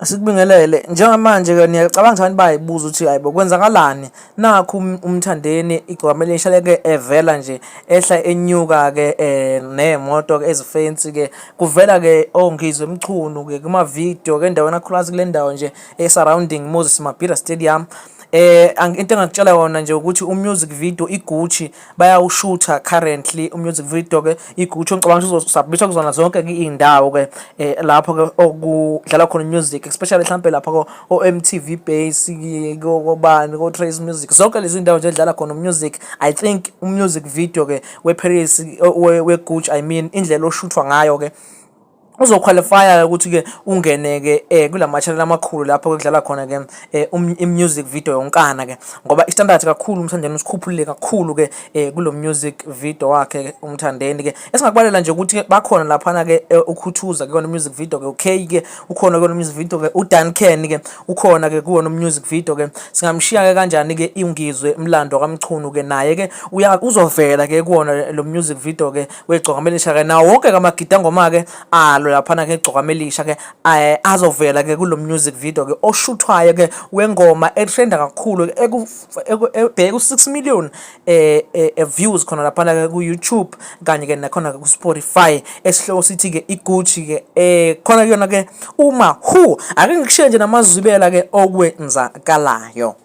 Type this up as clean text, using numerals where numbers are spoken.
Asikubingelele njengamanje ke niyacabanga ukuthi abantu bayibuza ukuthi hayibo kwenzakalani nakho Mthandeni igcwama leshaleke evela nje ehla enyuka ke nemoto ke ezifensi ke kuvela ke ongizwe emchunu ke kuma video ke endaweni akhulazi kule ndawo nje surrounding Moses Mabhida Stadium. Into engakutshela yona nje ukuthi music video iGucci bayawushutha currently music video ke iGucci ngicabanga ukuthi uzosubmit kuzona zonke ke indawo ke lapho ke okudlala khona music especially mhlambe lapha ko MTV Base kobani ko Trace Music zonke lezi indawo nje edlala khona music. I think music video ke we Paris we Gucci I mean indlela oshuthwa ngayo ke uzoqualifya ukuthi ke ungene ke kulama channel amakhulu lapho kudlala khona ke music video yonkana ke ngoba istandard kakhulu Mthandeni usikhuphulile kakhulu ke kulo music video wakhe Mthandeni ke esingakubalela nje ukuthi bakhona laphana ke ukhuthuza ke kona music video ke okay ke ukhona kona music video ke uDuncan ke ukhona ke kuona music video ke singamshiya ke kanjani ke ingizwe imlando kaMchunu ke naye ke uzovela ke kuona lo music video ke wegcokamelisha ke nawo wonke kamagida ngoma ke alo laphana ke egcokamelisha ke azovela ke kulo music video ke oshuthwayo ke wengoma etrenda kakhulu ebheka u6 million views khona laphana ke ku YouTube kanye ke nakhona ku Spotify esihloko sithi ke iGucci ke khona kuyona ke uma ake ngikushiye nje namazwibela ke okwenzakalayo.